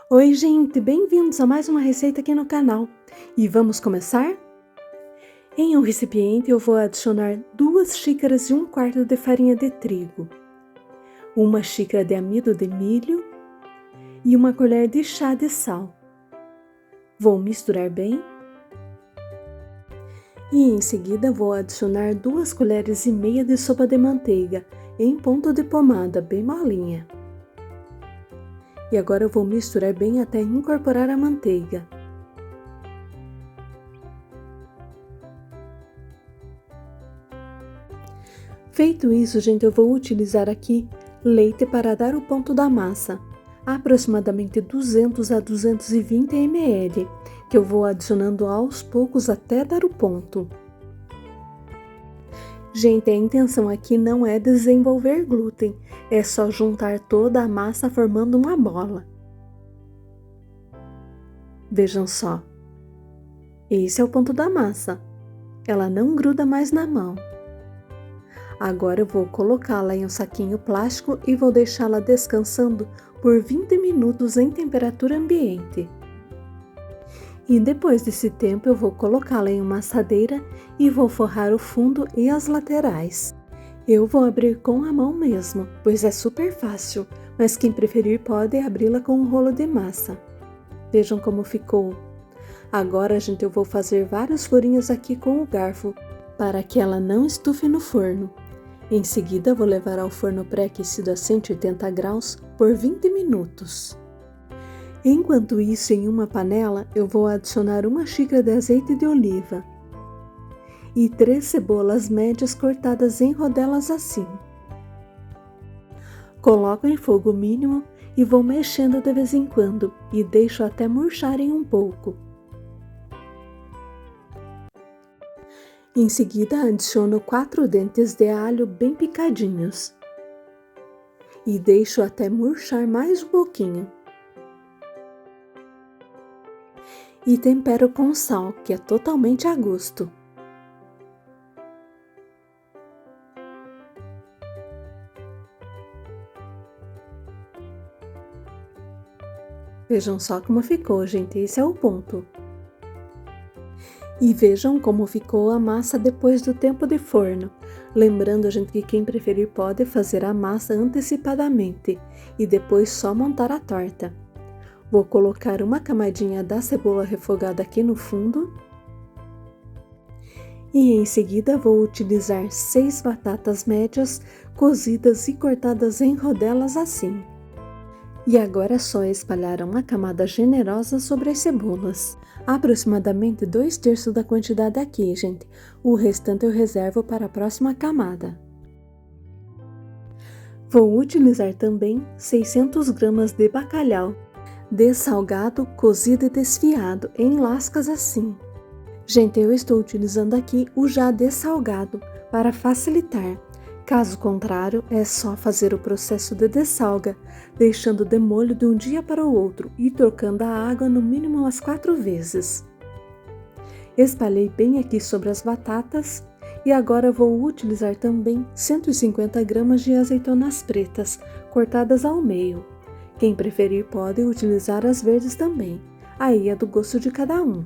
Oi, gente, bem-vindos a mais uma receita aqui no canal. E vamos começar? Em um recipiente eu vou adicionar 2 xícaras e 1/4 de farinha de trigo, 1 xícara de amido de milho e 1 colher de chá de sal. Vou misturar bem e em seguida vou adicionar 2 colheres e meia de sopa de manteiga em ponto de pomada, bem molinha. E agora eu vou misturar bem até incorporar a manteiga. Feito isso, gente, eu vou utilizar aqui leite para dar o ponto da massa, aproximadamente 200 a 220 ml, que eu vou adicionando aos poucos até dar o ponto. Gente, a intenção aqui não é desenvolver glúten, é só juntar toda a massa formando uma bola. Vejam só, esse é o ponto da massa, ela não gruda mais na mão. Agora eu vou colocá-la em um saquinho plástico e vou deixá-la descansando por 20 minutos em temperatura ambiente. E depois desse tempo eu vou colocá-la em uma assadeira e vou forrar o fundo e as laterais. Eu vou abrir com a mão mesmo, pois é super fácil, mas quem preferir pode abri-la com um rolo de massa. Vejam como ficou. Agora, gente, eu vou fazer vários furinhos aqui com o garfo, para que ela não estufe no forno. Em seguida, vou levar ao forno pré-aquecido a 180 graus por 20 minutos. Enquanto isso, em uma panela, eu vou adicionar 1 xícara de azeite de oliva e 3 cebolas médias cortadas em rodelas assim. Coloco em fogo mínimo e vou mexendo de vez em quando e deixo até murcharem um pouco. Em seguida, adiciono 4 dentes de alho bem picadinhos e deixo até murchar mais um pouquinho. E tempero com sal, que é totalmente a gosto. Vejam só como ficou, gente, esse é o ponto. E vejam como ficou a massa depois do tempo de forno. Lembrando, gente, que quem preferir pode fazer a massa antecipadamente e depois só montar a torta. Vou colocar uma camadinha da cebola refogada aqui no fundo. E em seguida vou utilizar 6 batatas médias cozidas e cortadas em rodelas assim. E agora é só espalhar uma camada generosa sobre as cebolas. Aproximadamente 2/3 da quantidade aqui, gente. O restante eu reservo para a próxima camada. Vou utilizar também 600 gramas de bacalhau, dessalgado, cozido e desfiado, em lascas assim. Gente, eu estou utilizando aqui o já dessalgado para facilitar. Caso contrário, é só fazer o processo de dessalga, deixando de molho de um dia para o outro e trocando a água no mínimo umas 4 vezes. Espalhei bem aqui sobre as batatas e agora vou utilizar também 150 gramas de azeitonas pretas, cortadas ao meio. Quem preferir pode utilizar as verdes também, aí é do gosto de cada um.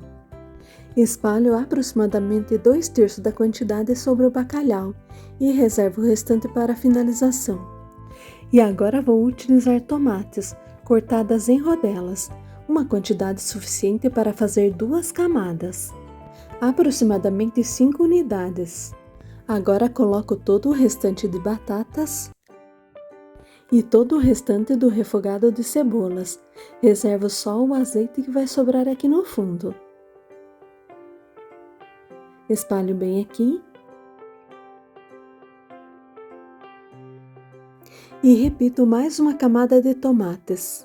Espalho aproximadamente 2/3 da quantidade sobre o bacalhau e reservo o restante para a finalização. E agora vou utilizar tomates, cortadas em rodelas, uma quantidade suficiente para fazer 2 camadas, aproximadamente 5 unidades. Agora coloco todo o restante de batatas e todo o restante do refogado de cebolas. Reservo só o azeite que vai sobrar aqui no fundo. Espalho bem aqui. E repito mais uma camada de tomates.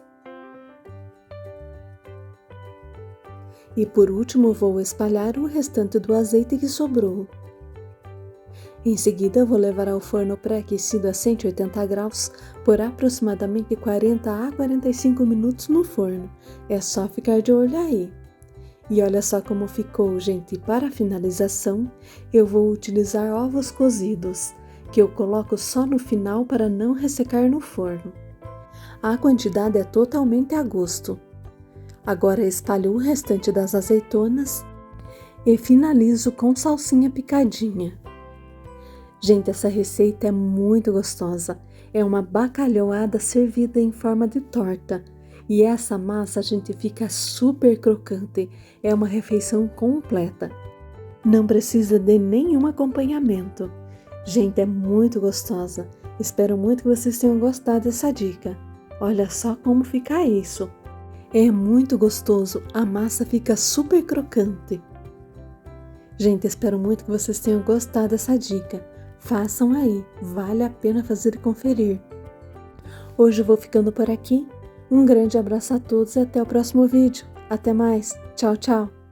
E por último vou espalhar o restante do azeite que sobrou. Em seguida vou levar ao forno pré-aquecido a 180 graus por aproximadamente 40 a 45 minutos no forno. É só ficar de olho aí. E olha só como ficou, gente. Para a finalização, eu vou utilizar ovos cozidos, que eu coloco só no final para não ressecar no forno. A quantidade é totalmente a gosto. Agora espalho o restante das azeitonas e finalizo com salsinha picadinha. Gente, essa receita é muito gostosa. É uma bacalhoada servida em forma de torta. E essa massa, gente, fica super crocante. É uma refeição completa. Não precisa de nenhum acompanhamento. Gente, é muito gostosa. Espero muito que vocês tenham gostado dessa dica. Olha só como fica isso. É muito gostoso, a massa fica super crocante. Gente, espero muito que vocês tenham gostado dessa dica. Façam aí, vale a pena fazer e conferir. Hoje eu vou ficando por aqui. Um grande abraço a todos e até o próximo vídeo. Até mais. Tchau, tchau.